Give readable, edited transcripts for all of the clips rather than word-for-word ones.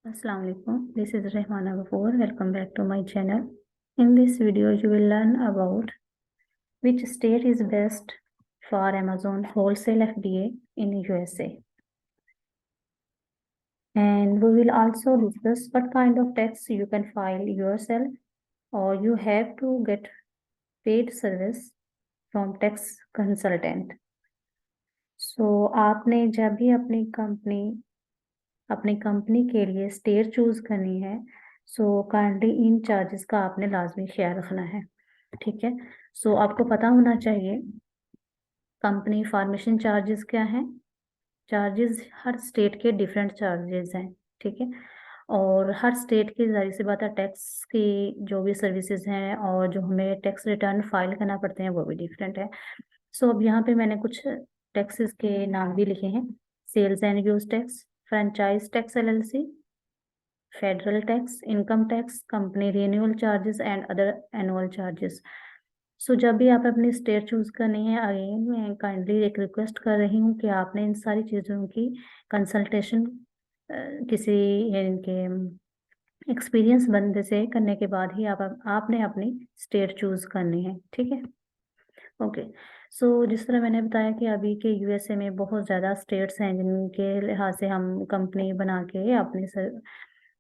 Assalamu alaikum. This is Rehmana Ghafoor. Welcome back to my channel. In this video, you will learn about which state is best for Amazon wholesale FBA in USA. And we will also discuss what kind of tax you can file yourself or you have to get paid service from tax consultant. So आपने जब भी अपनी company के लिए state choose करनी है, so kindly इन charges का आपने लाजमी ख्याल रखना है। ठीक है, सो आपको पता होना चाहिए कंपनी फॉर्मेशन चार्जेस क्या हैं। चार्जेस हर स्टेट के डिफरेंट चार्जेस हैं। ठीक है, और हर स्टेट की जाहिर सी बात है टैक्स की जो भी सर्विसेज हैं और जो हमें टैक्स रिटर्न फाइल करना पड़ते हैं वो भी डिफरेंट है। सो अब यहाँ पे मैंने कुछ टैक्सेस के नाम भी लिखे हैं। Sales and use tax, franchise tax LLC, federal tax, income tax, company renewal charges and other annual charges. So जब भी आप अपनी स्टेट चूज करनी है, अगेन मैं काइंडली एक रिक्वेस्ट कर रही हूँ कि आपने इन सारी चीज़ों की कंसल्टेशन किसी इनके एक्सपीरियंस बंदे से करने के बाद ही आपने अपनी स्टेट चूज करनी है। ठीक है, ओके। सो जिस तरह मैंने बताया कि अभी के USA में बहुत ज़्यादा स्टेट्स हैं जिनके लिहाज से हम कंपनी बना के अपने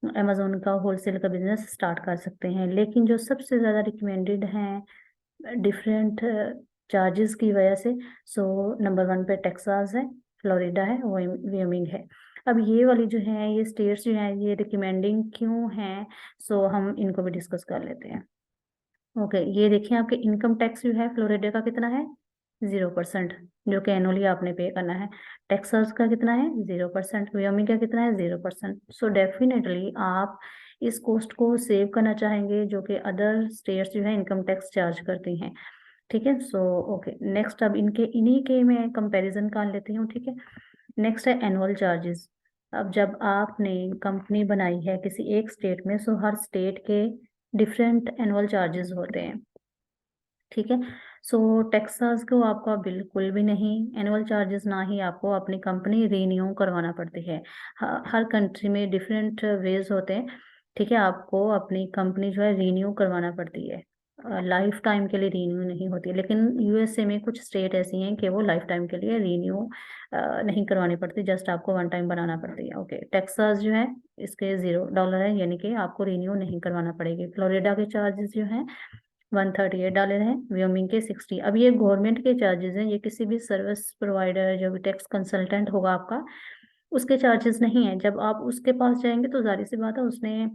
अमेजोन का होलसेल का बिजनेस स्टार्ट कर सकते हैं, लेकिन जो सबसे ज़्यादा रिकमेंडेड हैं डिफरेंट चार्जेस की वजह से, सो नंबर 1 पे टेक्सास है, फ्लोरिडा है, वायोमिंग है। अब ये वाली जो है ये स्टेट्स जो हैं ये रिकमेंडिंग क्यों हैं, सो हम इनको भी डिस्कस कर लेते हैं। ओके, ये देखिए आपके इनकम टैक्स जो है फ्लोरिडा का कितना है 0%, जो कि एनुअली आपने पे करना है। टेक्सास का कितना है 0%, वायोमिंग का कितना है 0%। सो डेफिनेटली आप इस कॉस्ट को सेव करना चाहेंगे जो कि अदर स्टेट्स जो है इनकम टैक्स चार्ज करती हैं। ठीक है, सो ओके, नेक्स्ट अब इन्हीं के मैं कंपैरिजन कर लेती हूँ। ठीक है, नेक्स्ट है एनुअल चार्जेस। अब जब आपने कंपनी बनाई है किसी एक स्टेट में, सो हर स्टेट के डिफरेंट एनुअल चार्जेस होते हैं। ठीक है, सो टेक्सास को आपका बिल्कुल भी नहीं एनुअल चार्जेस, ना ही आपको अपनी कंपनी रीन्यू करवाना पड़ती है। हर कंट्री में डिफरेंट वेज होते हैं। ठीक है, आपको अपनी कंपनी जो है रीन्यू करवाना पड़ती है, लाइफ टाइम के लिए रीन्यू नहीं होती। लेकिन USA में कुछ स्टेट ऐसी हैं कि वो लाइफ टाइम के लिए रीन्यू नहीं करवानी पड़ती, जस्ट आपको 1 टाइम बनाना पड़ती है। ओके, टेक्सास जो है इसके $0 है, यानी कि आपको रीन्यू नहीं करवाना पड़ेगी। फ्लोरिडा के चार्जेस जो हैं $138 है, वायोमिंग के 60। अब ये गवर्नमेंट के चार्जेस हैं, ये किसी भी सर्विस प्रोवाइडर जो भी टैक्स कंसल्टेंट होगा आपका उसके चार्जेस नहीं है। जब आप उसके पास जाएंगे तो जाहिर सी बात है उसने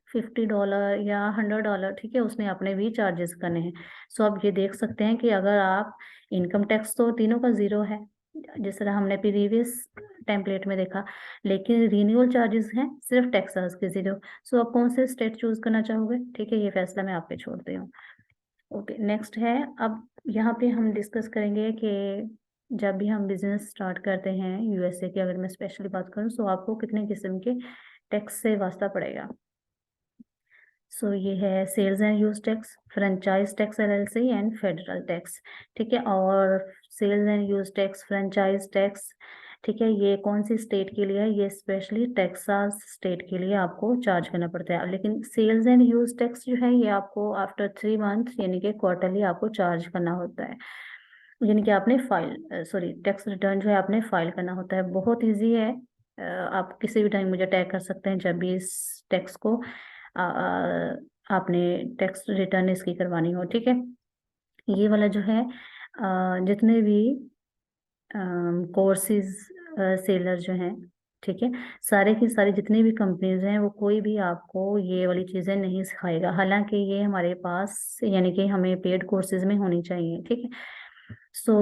$50 या $100, ठीक है, उसने अपने भी चार्जेस करने हैं। सो आप ये देख सकते हैं कि अगर आप इनकम टैक्स तो तीनों का 0 है जिस तरह हमने प्रीवियस टेम्पलेट में देखा, लेकिन रिन्यूअल चार्जेस हैं सिर्फ टेक्सास के 0। सो आप कौन से स्टेट चूज करना चाहोगे? ठीक है, ये फैसला मैं आप पे छोड़ती हूँ। ओके, नेक्स्ट है, अब यहाँ पे हम डिस्कस करेंगे कि जब भी हम बिजनेस स्टार्ट करते हैं USA की, अगर मैं स्पेशली बात करूँ, सो आपको कितने किस्म के टैक्स से वास्ता पड़ेगा। सो ये है sales and use tax, franchise tax LLC and federal tax. ठीक है, और sales and use tax, franchise tax, ठीक है, ये कौन सी स्टेट के लिए है? ये स्पेशली टेक्सास स्टेट के लिए आपको चार्ज करना पड़ता है। लेकिन सेल्स एंड यूज टैक्स जो है ये आपको आफ्टर 3 मंथ यानी कि क्वार्टरली आपको चार्ज करना होता है, यानी कि आपने टैक्स रिटर्न जो है आपने फाइल करना होता है। बहुत ईजी है, आप किसी भी टाइम मुझे टैग कर सकते हैं जब भी इस टैक्स को आपने टैक्स रिटर्न इसकी करवानी हो। ठीक है, ये वाला जो है जितने भी कोर्सेज सेलर जो हैं, ठीक है, सारे की सारी जितनी भी कंपनीज हैं वो कोई भी आपको ये वाली चीज़ें नहीं सिखाएगा, हालांकि ये हमारे पास यानी कि हमें पेड कोर्सेज में होनी चाहिए। ठीक है, सो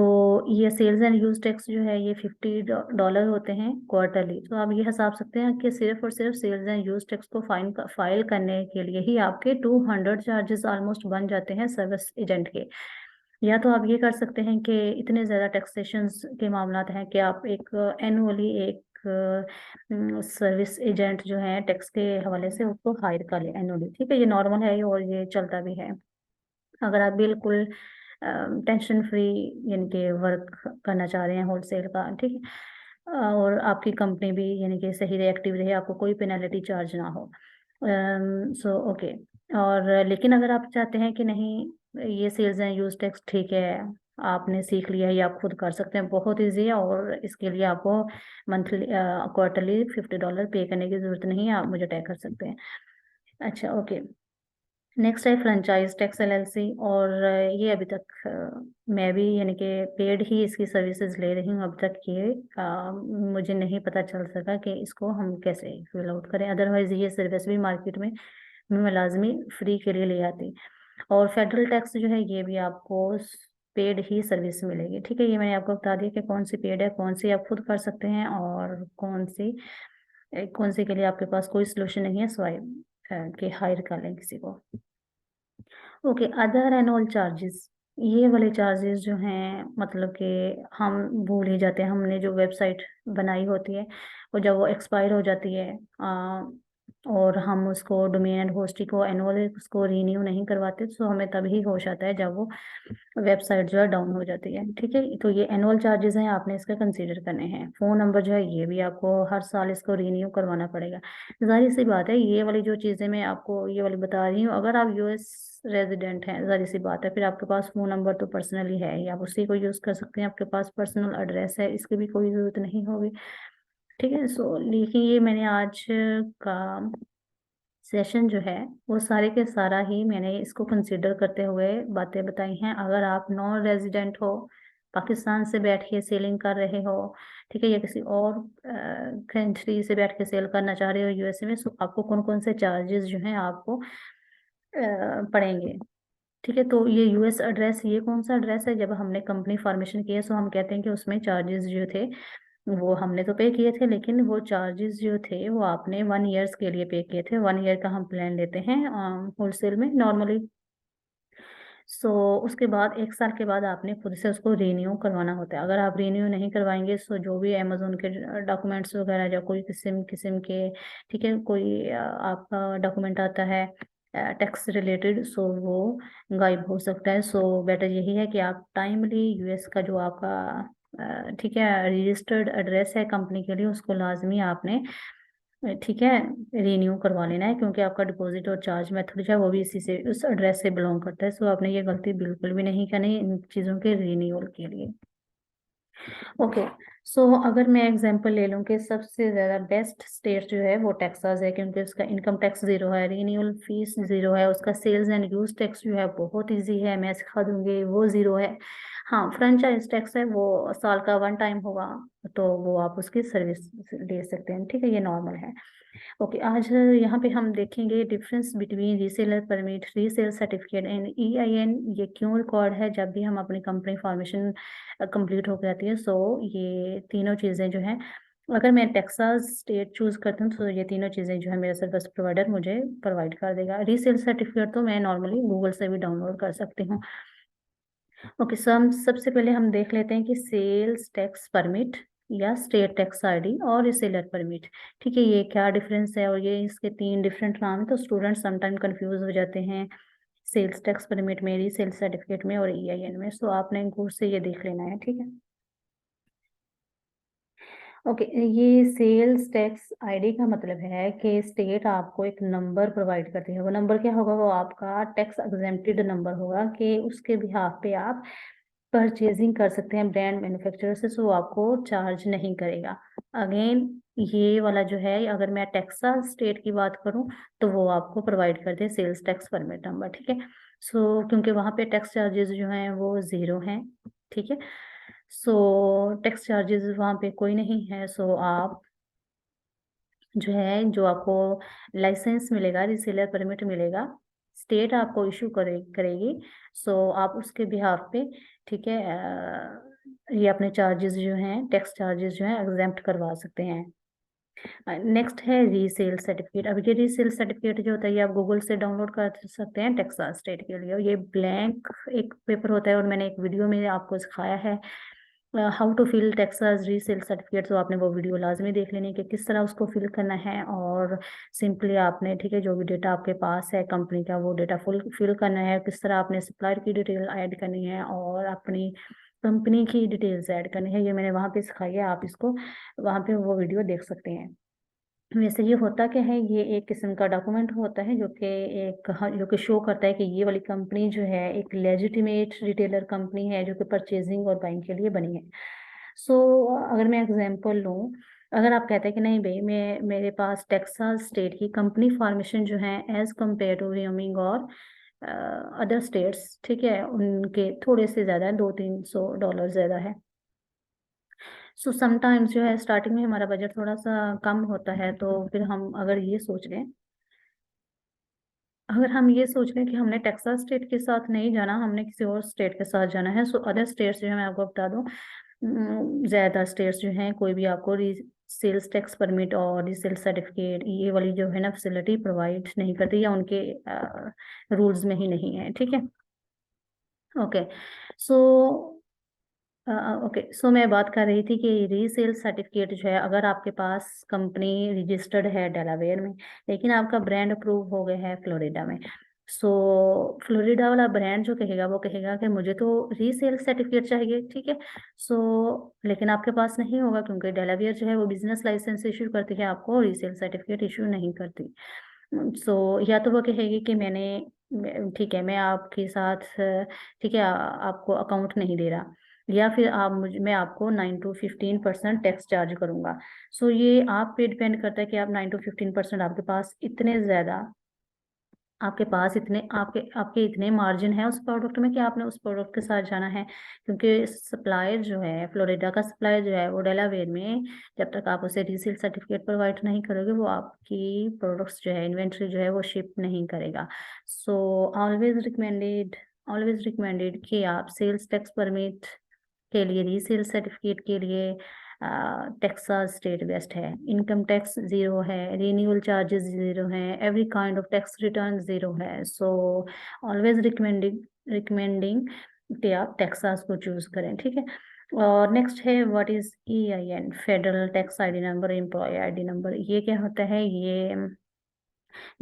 ये सेल्स एंड यूज टैक्स जो है ये $50 होते हैं क्वार्टरली। तो आप ये हिसाब सकते हैं कि सिर्फ और सिर्फ सेल्स एंड यूज टैक्स को फाइल करने के लिए ही आपके 200 चार्जेस ऑलमोस्ट बन जाते हैं सर्विस एजेंट के। या तो आप ये कर सकते हैं कि इतने ज़्यादा टैक्सेशन के मामला हैं कि आप एक एनुअली एक सर्विस एजेंट जो है टैक्स के हवाले से उसको हायर कर लें एनुअली। ठीक है, ये नॉर्मल है और ये चलता भी है। अगर आप बिल्कुल टेंशन फ्री यानी कि वर्क करना चाह रहे हैं होलसेल का, ठीक है, और आपकी कंपनी भी यानी कि सही एक्टिव रहे, आपको कोई पेनल्टी चार्ज ना हो। So okay. और लेकिन अगर आप चाहते हैं कि नहीं ये सेल्स एंड यूज टैक्स ठीक है, आपने सीख लिया है, ये आप खुद कर सकते हैं, बहुत ईजी है, और इसके लिए आपको मंथली क्वार्टरली $50 पे करने की जरूरत नहीं है, आप मुझे टैग कर सकते हैं। अच्छा ओके। नेक्स्ट है फ्रेंचाइज टैक्स LLC। और ये अभी तक मैं भी यानी कि पेड ही इसकी सर्विसेज ले रही हूँ। अब तक ये मुझे नहीं पता चल सका कि इसको हम कैसे फिल आउट करें, अदरवाइज ये सर्विस भी मार्केट में मैं लाजमी फ्री के लिए ले आती। और फेडरल टैक्स जो है ये भी आपको पेड ही सर्विस मिलेगी, ठीक है। ये मैंने आपको बता दिया कि कौन सी पेड है, कौन सी आप खुद कर सकते हैं, और कौन सी के लिए आपके पास कोई सोल्यूशन नहीं है सिवाय कि हायर कर लें किसी को। ओके, अदर एनुअल चार्जेस, ये वाले चार्जेस जो हैं मतलब कि हम भूल ही जाते हैं, हमने जो वेबसाइट बनाई होती है वो जब वो एक्सपायर हो जाती है और हम उसको डोमेन एंड होस्टिंग को एनुअल उसको रीन्यू नहीं करवाते, तो हमें तभी होश आता है जब वो वेबसाइट जो है डाउन हो जाती है, ठीक है। तो ये एनुअल चार्जेस हैं, आपने इसका कंसीडर करने हैं। फ़ोन नंबर जो है ये भी आपको हर साल इसको रीन्यू करवाना पड़ेगा। जाहिर सी बात है, ये वाली जो चीज़ें मैं आपको ये वाली बता रही हूँ, अगर आप US रेजिडेंट हैं, जाहिर सी बात है, फिर आपके पास फ़ोन नंबर तो पर्सनली है ही, आप उसी को यूज़ कर सकते हैं, आपके पास पर्सनल एड्रेस है, इसकी भी कोई ज़रूरत नहीं होगी, ठीक है। सो लेकिन ये मैंने आज का सेशन जो है वो सारे के सारा ही मैंने इसको कंसिडर करते हुए बातें बताई हैं। अगर आप नॉन रेजिडेंट हो, पाकिस्तान से बैठ के सेलिंग कर रहे हो, ठीक है, या किसी और कंट्री से बैठ के सेल करना चाह रहे हो USA में, सो आपको कौन कौन से चार्जेस जो हैं आपको पड़ेंगे, ठीक है। तो ये US एड्रेस, ये कौन सा एड्रेस है, जब हमने कंपनी फॉर्मेशन किया सो हम कहते हैं कि उसमें चार्जेस जो थे वो हमने तो पे किए थे, लेकिन वो चार्जेस जो थे वो आपने 1 ईयर्स के लिए पे किए थे। 1 ईयर का हम प्लान लेते हैं होलसेल में नॉर्मली। सो उसके बाद 1 साल के बाद आपने खुद से उसको रीन्यू करवाना होता है। अगर आप रीन्यू नहीं करवाएंगे, सो जो भी अमेजोन के डॉक्यूमेंट्स वगैरह या कोई किस्म किस्म के, ठीक है, कोई आपका डॉक्यूमेंट आता है टैक्स रिलेटेड, सो वो गायब हो सकता है। सो बेटर यही है कि आप टाइमली US का जो आपका ठीक है रजिस्टर्ड एड्रेस है कंपनी के लिए, उसको लाजमी आपने ठीक है रीन्यू करवा लेना है, क्योंकि आपका डिपॉजिट और चार्ज मेथड जो है वो भी इसी से उस एड्रेस से बिलोंग करता है। सो आपने ये गलती बिल्कुल भी नहीं करनी इन चीज़ों के रीन्यूअल के लिए। ओके। सो अगर मैं एग्जांपल ले लूँ कि सबसे ज़्यादा बेस्ट स्टेट जो है वो टेक्सास है, क्योंकि उसका इनकम टैक्स ज़ीरो है, रीन्यूअल फीस ज़ीरो है, उसका सेल्स एंड यूज टैक्स जो है बहुत इजी है, मैं सिखा दूंगी, वो ज़ीरो है। हाँ, फ्रेंचाइज टैक्स है, वो साल का 1 टाइम होगा, तो वो आप उसकी सर्विस ले सकते हैं, ठीक है, ये नॉर्मल है। ओके, आज यहाँ पे हम देखेंगे difference between reseller permit, resale certificate and EIN, ये क्यों रिकॉर्ड है जब भी हम अपनी कंपनी फॉर्मेशन कंप्लीट हो जाती है। सो ये तीनों चीज़ें जो हैं, अगर मैं टेक्सास स्टेट चूज़ करती हूँ तो ये तीनों चीज़ें जो है मेरा सर्विस प्रोवाइडर मुझे प्रोवाइड कर देगा। रीसेल सर्टिफिकेट तो मैं नॉर्मली गूगल से भी डाउनलोड कर सकती हूँ। ओके, सो हम सबसे पहले हम देख लेते हैं कि सेल्स टैक्स परमिट या स्टेट टैक्स ID और रिसेलर परमिट, ठीक है, ये क्या डिफरेंस है, और ये इसके 3 डिफरेंट नाम है, तो स्टूडेंट समटाइम कंफ्यूज हो जाते हैं सेल्स टैक्स परमिट में, रीसेल सर्टिफिकेट में और EIN में। सो आपने गौर से ये देख लेना है, ठीक है। ओके, ये सेल्स टैक्स ID का मतलब है कि स्टेट आपको एक नंबर प्रोवाइड करती है। वो नंबर क्या होगा, वो आपका टैक्स एग्जेम्प्टेड नंबर होगा, कि उसके बिहाफ पे आप परचेजिंग कर सकते हैं ब्रांड मैन्युफैक्चरर से, सो आपको चार्ज नहीं करेगा। अगेन ये वाला जो है, अगर मैं टेक्सास स्टेट की बात करूं तो वो आपको प्रोवाइड करते हैं सेल्स टैक्स परमिट नंबर, ठीक है। सो क्योंकि वहाँ पे टैक्स चार्जेस जो हैं वो ज़ीरो हैं, ठीक है। सो टैक्स चार्जेस वहाँ पे कोई नहीं है। सो आप जो है, जो आपको लाइसेंस मिलेगा, रिसेलर परमिट मिलेगा, स्टेट आपको इशू करेगी। सो आप उसके बिहाफ पे, ठीक है, ये अपने चार्जेस जो हैं, टैक्स चार्जेस जो हैं एग्जेम्प्ट करवा सकते हैं। नेक्स्ट है रीसेल सर्टिफिकेट। अब ये रीसेल सर्टिफिकेट जो होता है ये आप गूगल से डाउनलोड कर सकते हैं टेक्सास स्टेट के लिए। ये ब्लैंक एक पेपर होता है, और मैंने एक वीडियो में आपको सिखाया है how to fill Texas resale certificate. तो आपने वो वीडियो लाजमी देख लेनी है कि किस तरह उसको फिल करना है, और सिंपली आपने, ठीक है, जो भी डेटा आपके पास है कंपनी का वो डेटा फुल फिल करना है, किस तरह आपने सप्लायर की डिटेल ऐड करनी है, और अपनी कंपनी की डिटेल्स ऐड करनी है, ये मैंने वहाँ पे सिखाई है, आप इसको वहाँ पे वो वीडियो देख सकते हैं। वैसे ये होता क्या है, ये एक किस्म का डॉक्यूमेंट होता है जो कि जो कि शो करता है कि ये वाली कंपनी जो है एक लेजिटिमेट रिटेलर कंपनी है जो कि परचेजिंग और बाइंग के लिए बनी है। सो अगर मैं एग्जांपल लूँ, अगर आप कहते हैं कि नहीं भाई मेरे पास टेक्सास स्टेट की कंपनी फॉर्मेशन जो है एज कम्पेयर टू व्योमिंग और अदर स्टेट्स, ठीक है, उनके थोड़े से ज़्यादा है, $200-300 ज़्यादा है। सो समटाइम्स जो है स्टार्टिंग में हमारा बजट थोड़ा सा कम होता है, तो फिर हम अगर ये सोच लें, अगर हम ये सोच लें कि हमने टेक्सास स्टेट के साथ नहीं जाना, हमने किसी और स्टेट के साथ जाना है, सो अदर स्टेट्स जो है मैं आपको बता दूं, ज़्यादा स्टेट्स जो हैं कोई भी आपको सेल्स टैक्स परमिट और रीसेल सर्टिफिकेट ये वाली जो है ना फैसिलिटी प्रोवाइड नहीं करती, या उनके रूल्स में ही नहीं है, ठीक है। ओके, सो ओके, सो मैं बात कर रही थी कि रीसेल सर्टिफिकेट जो है, अगर आपके पास कंपनी रजिस्टर्ड है डेलावेयर में लेकिन आपका ब्रांड अप्रूव हो गया है फ्लोरिडा में, सो फ्लोरिडा वाला ब्रांड जो कहेगा वो कहेगा कि मुझे तो रीसेल सर्टिफिकेट चाहिए, ठीक है। सो लेकिन आपके पास नहीं होगा क्योंकि डेलावेयर जो है वो बिजनेस लाइसेंस इशू करती है, आपको रीसेल सर्टिफिकेट इशू नहीं करती। सो या तो वो कहेगी कि ठीक है मैं आपके साथ ठीक है आपको अकाउंट नहीं दे रहा, या फिर मैं आपको 9 to 15% टैक्स चार्ज करूंगा। सो ये आप पे डिपेंड करता है कि आप 9 to 15% आपके पास इतने ज़्यादा, आपके पास इतने आपके आपके इतने मार्जिन है उस प्रोडक्ट में कि आपने उस प्रोडक्ट के साथ जाना है, क्योंकि सप्लायर जो है फ्लोरिडा का सप्लायर जो है वो डेलावेयर में जब तक आप उसे रीसेल सर्टिफिकेट प्रोवाइड नहीं करोगे वो आपकी प्रोडक्ट्स जो है इन्वेंट्री जो है वो शिप नहीं करेगा। सो ऑलवेज रिकमेंडेड कि आप सेल्स टैक्स परमिट के लिए, रीसेल सर्टिफिकेट के लिए टेक्सास स्टेट बेस्ट है। इनकम टैक्स ज़ीरो है, रिन्यूअल चार्जेस ज़ीरो हैं, every kind of tax return zero है। सो ऑलवेज रिकमेंडिंग कि आप टेक्सास को चूज़ करें, ठीक है। और नेक्स्ट है what is EIN, federal tax ID number, employ ID number. ये क्या होता है, ये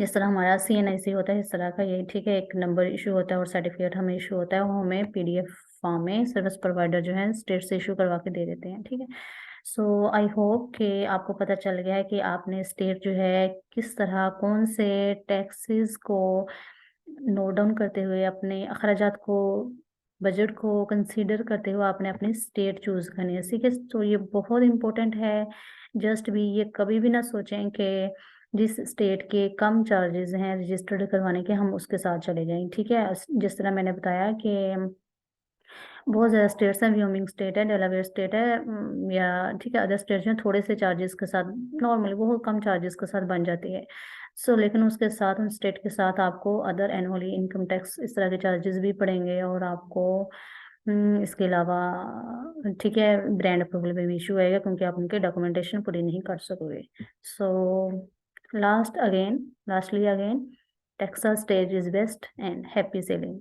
जिस तरह हमारा CNIC होता है इस तरह का ये, ठीक है, एक नंबर इशू होता है और सर्टिफिकेट हमें इशू होता है, वो हमें PDF फॉर्म में सर्विस प्रोवाइडर जो है स्टेट से इशू करवा के दे देते हैं, ठीक है। सो आई होप कि आपको पता चल गया है कि आपने स्टेट जो है किस तरह कौन से टैक्सेस को नोट डाउन करते हुए अपने अखराजात को, बजट को कंसीडर करते हुए आपने अपनी स्टेट चूज करनी है, ठीक है। तो ये बहुत इंपॉर्टेंट है। जस्ट भी ये कभी भी ना सोचें कि जिस स्टेट के कम चार्जेस हैं रजिस्टर्ड करवाने के हम उसके साथ चले जाएं, ठीक है। जिस तरह मैंने बताया कि बहुत ज़्यादा स्टेट्स हैं, व्योमिंग स्टेट है, डेलावेयर स्टेट है, या ठीक है अदर स्टेट्स में थोड़े से चार्जेस के साथ, नॉर्मली बहुत कम चार्जेस के साथ बन जाती है। सो लेकिन उसके साथ उन स्टेट के साथ आपको अदर एनुअली इनकम टैक्स इस तरह के चार्जेस भी पड़ेंगे, और आपको इसके अलावा ठीक है ब्रांड अप्रूवल में भी इशू आएगा क्योंकि आप उनके डॉक्यूमेंटेशन पूरी नहीं कर सकोगे। सो lastly again, Texas state is best and happy selling.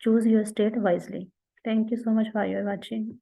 Choose your state wisely. Thank you so much for your watching.